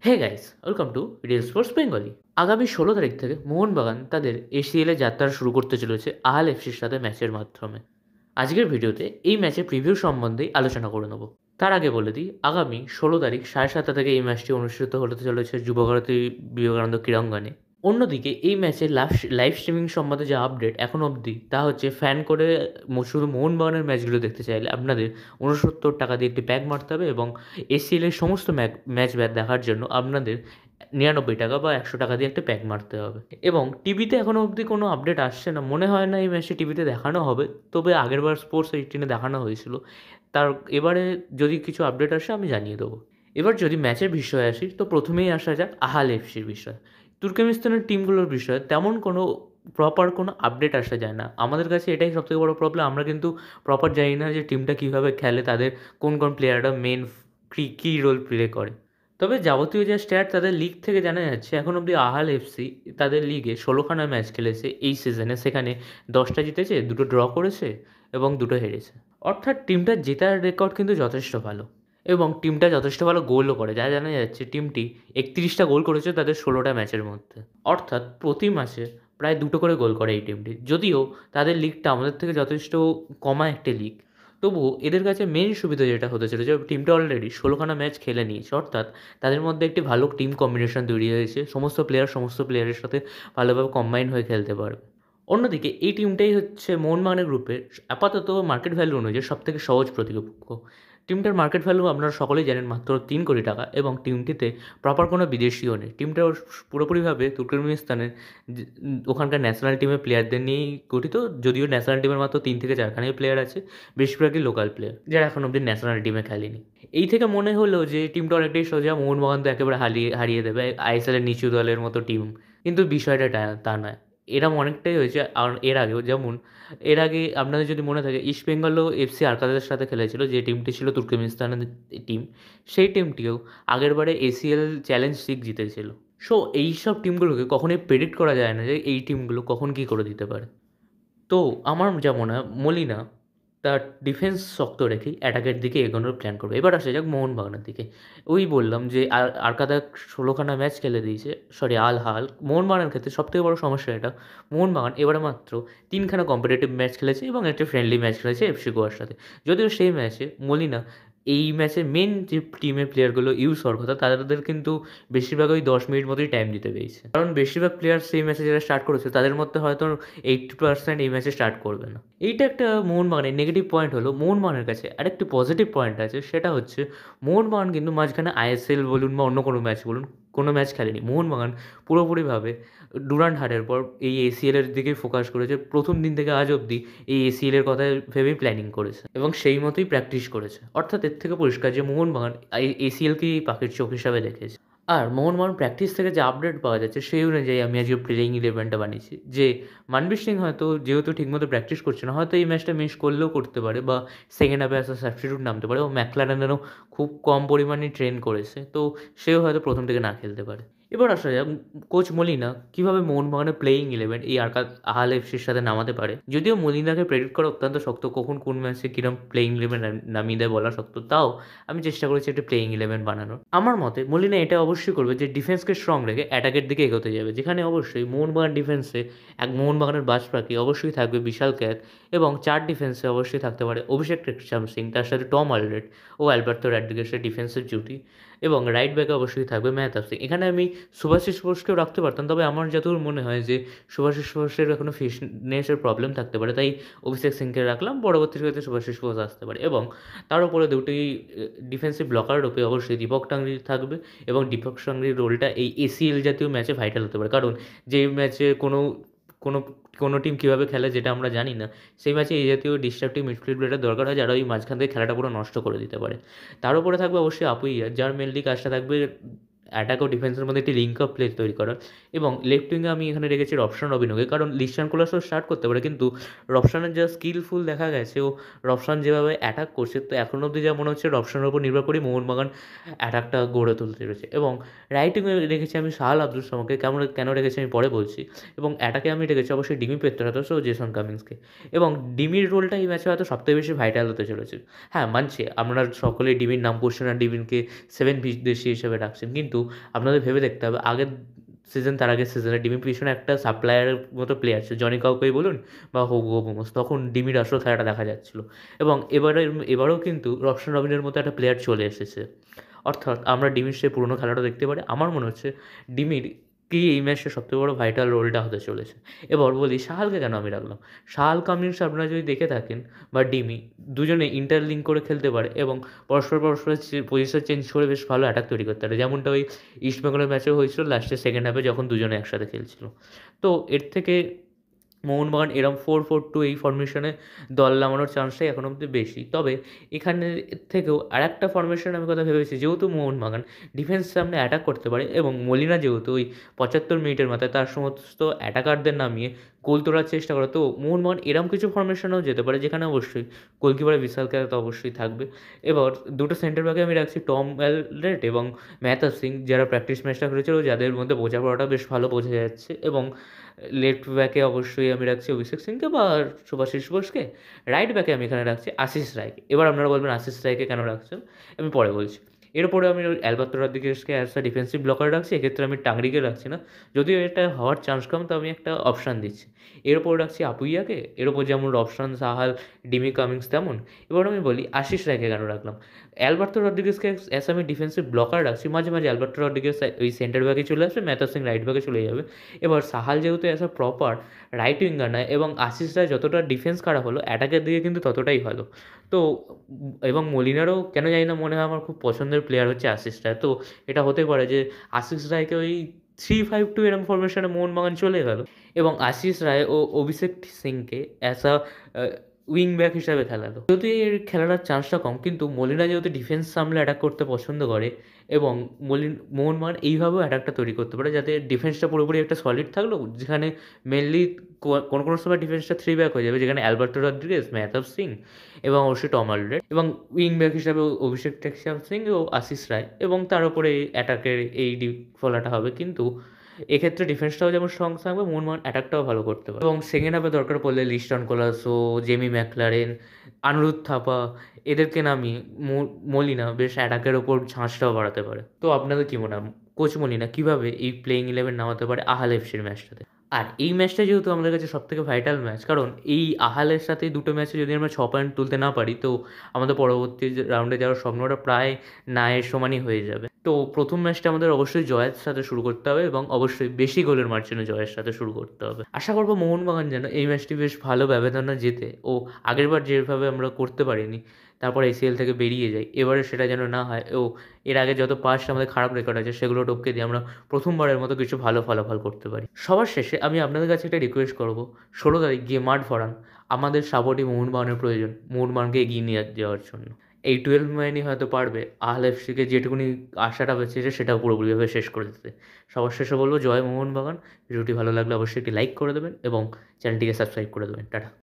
Hey guys, welcome to Real Sports Bengali. আগামী 16 তারিখ থেকে মোহনবাগান তাদের এসিএলে যাত্রা শুরু করতে চলেছে আহাল এফসির সাথে ম্যাচের মাধ্যমে। আজকের ভিডিওতে এই ম্যাচের প্রিভিউ সম্বন্ধেই আলোচনা করে নেব। তার আগে বলে দিই, আগামী 16 তারিখ 7:30 থেকে এই ম্যাচটি অনুষ্ঠিত হতে চলেছে যুবভারতী বিবেকানন্দ ক্রীড়াঙ্গনে। অন্যদিকে এই ম্যাচের লাইভ স্ট্রিমিং সম্বন্ধে যে আপডেট এখন অবধি তা হচ্ছে, ফ্যান করে শুধু মোহনবাগানের ম্যাচগুলো দেখতে চাইলে আপনাদের 69 টাকা দিয়ে একটি প্যাক মারতে হবে, এবং এসিএলের সমস্ত ম্যাচ দেখার জন্য আপনাদের 99 টাকা বা 100 টাকা দিয়ে একটা প্যাক মারতে হবে। এবং টিভিতে এখনও অবধি কোনো আপডেট আসছে না, মনে হয় না এই ম্যাচটি টিভিতে দেখানো হবে। তবে আগেরবার স্পোর্টস 18-এ দেখানো হয়েছিল। তার এবারে যদি কিছু আপডেট আসে আমি জানিয়ে দেবো। এবার যদি ম্যাচের বিষয়ে আসি, তো প্রথমেই আসা যাক আহাল এফসির বিষয়। তুর্কমেনিস্তানের টিমগুলোর বিষয়ে তেমন কোনো প্রপার কোনো আপডেট আসা যায় না। আমাদের কাছে এটাই সবথেকে বড় প্রবলেম, আমরা কিন্তু প্রপার জানি না যে টিমটা কীভাবে খেলে, তাদের কোন কোন প্লেয়াররা মেন কী রোল প্লে করে। তবে যাবতীয় যে স্ট্যাট তাদের লিগ থেকে জানা যাচ্ছে, এখন অবধি আহাল এফসি তাদের লিগে 16খানা ম্যাচ খেলেছে এই সিজনে, সেখানে 10টা জিতেছে, 2টো ড্র করেছে এবং 2টো হেরেছে। অর্থাৎ টিমটার জেতার রেকর্ড কিন্তু যথেষ্ট ভালো, এবং টিমটা যথেষ্ট ভালো গোলও করে। যা জানা যাচ্ছে টিমটি 31টা গোল করেছে তাদের 16টা ম্যাচের মধ্যে। অর্থাৎ প্রতি ম্যাচে প্রায় 2টো করে গোল করে এই টিমটি। যদিও তাদের লিগটা আমাদের থেকে যথেষ্ট কমা একটি লিগ, তবুও এদের কাছে মেন সুবিধা যেটা হতে চলেছে, টিমটা অলরেডি 16খানা ম্যাচ খেলে নিয়েছে। অর্থাৎ তাদের মধ্যে একটি ভালো টিম কম্বিনেশন তৈরি হয়েছে, সমস্ত প্লেয়ারের সাথে ভালোভাবে কম্বাইন হয়ে খেলতে পারবে। অন্যদিকে এই টিমটাই হচ্ছে মোহনবাগানের গ্রুপে আপাতত মার্কেট ভ্যালু অনুযায়ী সবথেকে সহজ প্রতিপক্ষ। টিমটার মার্কেট ভ্যালু আপনারা সকলেই জানেন, মাত্র 3 কোটি টাকা, এবং টিমটিতে প্রপার কোনো বিদেশিও নেই। টিমটা পুরোপুরিভাবে তুর্কমেনিস্তানের ওখানকার ন্যাশনাল টিমের প্লেয়ারদের নিয়েই গঠিত, যদিও ন্যাশনাল টিমের মাত্র 3 থেকে 4খানি প্লেয়ার আছে, বেশিরভাগই লোকাল প্লেয়ার যারা এখন অবধি ন্যাশনাল টিমে খেলেনি। এই থেকে মনে হলো যে টিমটা অনেকটাই সোজা, মোহনবাগান তো একেবারে হারিয়ে দেবে আইএসএলের নিচু দলের মতো টিম। কিন্তু বিষয়টা তা নয়, এরম অনেকটাই হয়েছে। আর এর আগেও যেমন, এর আগে আপনাদের যদি মনে থাকে, ইস্ট বেঙ্গলও এফসি আরকাদের সাথে খেলেছিল, যে টিমটি ছিল তুর্কমেনিস্তানের টিম। সেই টিমটিও আগেরবারে এসিএল চ্যালেঞ্জ লিগ জিতেছিল। সো এইসব টিমগুলোকে কখনোই প্রেডিক্ট করা যায় না যে এই টিমগুলো কখন কী করে দিতে পারে। তো আমার যা মনে হয়, মলিনা তার ডিফেন্স শক্ত রেখেই অ্যাটাকের দিকে এগোনোর প্ল্যান করবে। এবার আসা যাক মোহনবাগানের দিকে। ওই বললাম যে আরকাদা 16খানা ম্যাচ খেলে দিয়েছে, সরি আল হাল। মোহনবাগানের ক্ষেত্রে সবথেকে বড় সমস্যা এটা, মোহনবাগান এবারে মাত্র 3খানা কম্পিটিটিভ ম্যাচ খেলেছে এবং একটা ফ্রেন্ডলি ম্যাচ খেলেছে এফসি গোয়ার সাথে। যদিও সেই ম্যাচে মলিনা এই ম্যাচের মেন যে টিমের প্লেয়ারগুলো ইউজ হওয়ার কথা, তাদের কিন্তু বেশিরভাগ ওই 10 মিনিট মতোই টাইম দিতে পেরেছে। কারণ বেশিরভাগ প্লেয়ার সেই ম্যাচে যারা স্টার্ট করেছে তাদের মধ্যে হয়তো 80% এই ম্যাচে স্টার্ট করবে না। এইটা একটা মোহনবাগানের নেগেটিভ পয়েন্ট হলো। মোহনবাগানের কাছে আরেকটি পজিটিভ পয়েন্ট আছে, সেটা হচ্ছে মোহনবাগান কিন্তু মাঝখানে আইএসএল বলুন বা অন্য কোনো ম্যাচ বলুন, কোনো ম্যাচ খেলেনি। মোহনবাগান পুরোপুরিভাবে ডুরান্ড হারের পর এই এসিএলের দিকেই ফোকাস করেছে। প্রথম দিন থেকে আজ অবধি এই এসিএলের কথা ভেবেই প্ল্যানিং করেছে এবং সেই মতোই প্র্যাকটিস করেছে। অর্থাৎ এর থেকে পরিষ্কার যে মোহনবাগান এই এসিএলকেই পাখির চোখ হিসাবে দেখেছে। আর মোহনবাগান প্র্যাকটিস থেকে যে আপডেট পাওয়া যাচ্ছে সেই অনুযায়ী আমি আজকে প্লেইং 11টা বানিয়েছি, যে মানবীর সিং হয়তো যেহেতু ঠিকমতো প্র্যাকটিস করছে না, হয়তো এই ম্যাচটা মিস করলেও করতে পারে, বা সেকেন্ড হাফে অ্যাজ আ সাবস্টিটিউট নামতে পারে। ও ম্যাকলারেনেরও খুব কম পরিমাণে ট্রেন করেছে, তো সেও হয়তো প্রথম থেকে না খেলতে পারে। এবার আসা যাক কোচ মলিনা কীভাবে মোহনবাগানের প্লেইং 11 এই আহাল এফসির সাথে নামাতে পারে। যদিও মলিনাকে প্রেডিক্ট করা অত্যন্ত শক্ত, কখন কোন ম্যাচে কীরকম প্লেইং 11 নামিয়ে দেয় বলা শক্ত, তাও আমি চেষ্টা করেছি একটা প্লেইং 11 বানানোর। আমার মতে মলিনা এটা অবশ্যই করবে যে ডিফেন্সকে স্ট্রং রেখে অ্যাটাকের দিকে এগোতে যাবে, যেখানে অবশ্যই মোহনবাগান ডিফেন্সে মোহনবাগানের বাজ পাখি অবশ্যই থাকবে বিশাল ক্যাথ, এবং 4 ডিফেন্সে অবশ্যই থাকতে পারে অভিষেক টেকচাম সিং, তার সাথে টম অলরেড ও অ্যালবার্তো রড্রিগেজের ডিফেন্সের জুটি, এবং রাইট ব্যাকে অবশ্যই থাকবে মেহতাব সিং। এখানে আমি সুভাশিস বোসকেও রাখতে পারতাম, তবে আমার যতদূর মনে হয় যে সুভাশিস বোসের এখনও ফিটনেসের প্রবলেম থাকতে পারে, তাই অভিষেক সিংকে রাখলাম। পরবর্তী ক্ষেত্রে সুভাশিস বোস আসতে পারে, এবং তার উপরে দুটি ডিফেন্সিভ ব্লকার রূপে অবশ্যই দীপক টাংরি থাকবে, এবং দীপক টাংরির রোলটা এই এসিএল জাতীয় ম্যাচে ভাইটাল হতে পারে। কারণ যেই ম্যাচে কোনো কোনো টিম কীভাবে খেলে যেটা আমরা জানি না, সেই ম্যাচে এই জাতীয় ডিস্ট্রাকটিভ মিডফিল্ড প্লেয়ারের দরকার হয়, যারা ওই মাঝখান থেকে খেলাটা পুরো নষ্ট করে দিতে পারে। তার উপরে থাকবে অবশ্যই আপুইয়া, যার মেনলি কাজটা থাকবে অ্যাটাক ও ডিফেন্সের মধ্যে একটি লিঙ্ক আপ প্লে তৈরি করার। এবং লেফট উইংয়ে আমি এখানে রেখেছি রফশান রবিনোকে, কারণ লিশান কোলাসও স্টার্ট করতে পারে, কিন্তু রফশানের যা স্কিলফুল দেখা গেছে, ও রফশান যেভাবে অ্যাটাক করছে, তো এখন অবধি যা মনে হচ্ছে রফশানের উপর নির্ভর করে মোহনবাগান অ্যাটাকটা গড়ে তুলতে রয়েছে। এবং রাইট উইংয়ে রেখেছি আমি সাহাল আব্দুল সামাদকে, কেন রেখেছি আমি পরে বলছি। এবং অ্যাটাকে আমি রেখেছি অবশ্যই ডিমি পেত্রাতোস ও জেসন কামিন্সকে। এবং ডিমির রোলটা এই ম্যাচে হয়তো সবথেকে বেশি ভাইটাল হতে চলেছে। হ্যাঁ, মানছি আমরা সকলেই ডিমির নাম করছি না, ডিমিনকে 7 বিদেশি হিসেবে রাখছেন, কিন্তু আপনাদের ভেবে দেখতে হবে আগের সিজন তার আগের সিজনে ডিমির পিছনে একটা সাপ্লায়ারের মতো প্লেয়ার ছিল, জনি কাউকেই বলুন বা হোগো মোমোস, তখন ডিমির আসলে খেলাটা দেখা যাচ্ছিল। এবং এবারেও কিন্তু রবশন রবিনের মতো একটা প্লেয়ার চলে এসেছে, অর্থাৎ আমরা ডিমির সেই পুরোনো খেলাটা দেখতে পারি। আমার মনে হচ্ছে ডিমির কি এই ম্যাচে সবথেকে বড় ভাইটাল রোলটা হতে চলেছে। এবার বলি সাহালকে কেন আমি রাখলাম। সাহাল কামিন্স আপনারা যদি দেখে থাকেন বা ডিমি, দুজনে ইন্টারলিঙ্ক করে খেলতে পারে এবং পরস্পরের পজিশন চেঞ্জ করে বেশ ভালো অ্যাটাক তৈরি করতে পারে, যেমনটা ওই ইস্টবেঙ্গলের ম্যাচেও হয়েছিল লাস্টের সেকেন্ড হাফে যখন দুজনে একসাথে খেলছিল। তো এর থেকে মোহনবাগান এরম 4-4-2 এই ফরমেশনে দল নামানোর চান্সটাই এখন অব্দি বেশি। তবে এখানে থেকেও আরেকটা ফরমেশন আমি কথা ভেবেছি, যেহেতু মোহনবাগান ডিফেন্স সামনে অ্যাটাক করতে পারে এবং মলিনা যেহেতু ওই 75 মিনিটের মাথায় তার সমস্ত অ্যাটাকারদের নামিয়ে গোল তোলার চেষ্টা করে, তো মোহনবাগান এরম কিছু ফরমেশনেও যেতে পারে যেখানে অবশ্যই গোলকিপারের বিশালকে তো অবশ্যই থাকবে। এবার দুটো সেন্টার ব্যাকে আমি রাখছি টম এলরেট এবং মেহতাব সিং, যারা প্র্যাকটিস ম্যাচটা করেছিল, যাদের মধ্যে বোঝাপড়াটা বেশ ভালো বোঝা যাচ্ছে। এবং লেফট ব্যাকে অবশ্যই আমি রাখছি অভিষেক সিংকে বা শুভাশিস বোসকে। রাইট ব্যাকে আমি এখানে রাখছি আশিস রায়কে। এবার আপনারা বলবেন আশিস রায়কে কেন রাখছেন, আমি পরে বলছি। এরপরে আমি অ্যালবার্তো রদ্রিগেজকে অ্যাজ আ ডিফেন্সিভ ব্লকার রাখছি, এক্ষেত্রে আমি টাংরিকে রাখছি না, যদিও এটা হওয়ার চান্স কম, তো আমি একটা অপশান দিচ্ছি। এর ওপর রাখছি আপুইয়াকে, এর ওপর যেমন রবসান সাহাল, ডিমি কামিংস তেমন। এবার আমি বলি আশিস রায়কে কেন রাখলাম। অ্যালবার্তো রদ্রিগেজকে অ্যাজ আমি ডিফেন্সিভ ব্লকার রাখছি, মাঝে মাঝে অ্যালবার্তো রদ্রিগেজ ওই সেন্টার ব্যাকে চলে আসবে, মেহতাব সিং রাইট ব্যাকে চলে যাবে। এবার সাহাল যেহেতু as a proper right winger নয় এবং আশিস রায় যতটা ডিফেন্স খারাপ হলো, অ্যাটাকের দিকে কিন্তু ততটাই ভালো। তো এবং মলিনারও কেন জানি না মনে হয় আমার খুব পছন্দের প্লেয়ার হচ্ছে আশিস রায়। তো এটা হতে পারে যে আশিস রায়কে ওই 3-5-2 এরম ফরমেশনে মোহনবাগান চলে গেল এবং আশিস রায় ও অভিষেক সিংকে অ্যাজ আ উইং ব্যাক হিসাবে খেলালো। যদিও এর খেলাটার চান্সটা কম, কিন্তু মলিনা যেহেতু ডিফেন্স সামলে অ্যাটাক করতে পছন্দ করে এবং মোহনবাগান এইভাবেও অ্যাটাকটা তৈরি করতে পারে, যাতে ডিফেন্সটা পুরোপুরি একটা সলিড থাকলো, যেখানে মেনলি কোনো সময় ডিফেন্সটা 3 ব্যাক হয়ে যাবে, যেখানে অ্যালবার্তো রদ্রিগেজ, মেহতাব সিং এবং অবশ্যই টম অলরেড এবং উইং ব্যাক হিসাবে অভিষেক সিং ও আশিস রায়, এবং তার উপরে অ্যাটাকের এই ফলাটা হবে। কিন্তু এক্ষেত্রে ডিফেন্সটাও যেমন স্ট্রং থাকবে, মোহনবাগান অ্যাটাকটাও ভালো করতে পারে। এবং সেকেন্ড হাফে দরকার পড়লে লিস্টন কোলাসো, জেমি ম্যাকলারেন, আনিরুদ্ধ থাপা, এদেরকে নামিয়ে মলিনা বেশ অ্যাটাকের ওপর ঝাঁসটাও বাড়াতে পারে। তো আপনাদের কী মনে হয় কোচ মলিনা কীভাবে এই প্লেইং 11 নামাতে পারে আহাল এফসির ম্যাচটাতে? আর এই ম্যাচটা যেহেতু আমাদের কাছে সবথেকে ভাইটাল ম্যাচ, কারণ এই আহালের সাথে দুটো ম্যাচে যদি আমরা 6 পয়েন্ট তুলতে না পারি, তো আমাদের পরবর্তী রাউন্ডে যাওয়ার স্বপ্নটা প্রায় নায়ের সমানই হয়ে যাবে। তো প্রথম ম্যাচটা আমাদের অবশ্যই জয়ের সাথে শুরু করতে হবে এবং অবশ্যই বেশি গোলের মার্জিনে জয়ের সাথে শুরু করতে হবে। আশা করবো মোহনবাগান যেন এই ম্যাচটি বেশ ভালো ব্যবধানে জেতে ও আগেরবার যেভাবে আমরা করতে পারিনি তারপর ACL থেকে বেরিয়ে যাই, এবারে সেটা যেন না হয়। ও এর আগে যত পাস্ট আমাদের খারাপ রেকর্ড আছে সেগুলো টপকে দিয়ে আমরা প্রথমবারের মতো কিছু ভালো ফলাফল করতে পারি। সবার শেষে আমি আপনাদের কাছে একটা রিকোয়েস্ট করবো, 16 তারিখ গিয়ে মাঠ ভরান। আমাদের সাপোর্টই মোহনবাগানের প্রয়োজন মোহনবাগানকে এগিয়ে নিয়ে যাওয়ার জন্য। এই 12 মাইনই হয়তো পারবে আহল এফসিকে যেটুকুনি আশাটা বেঁচেছে সেটাও পুরোপুরিভাবে শেষ করে দিতে। সবার শেষে বলবো জয় মোহনবাগান। ভিডিওটি ভালো লাগলে অবশ্যই একটি লাইক করে দেবেন এবং চ্যানেলটিকে সাবস্ক্রাইব করে দেবেন। টাটা।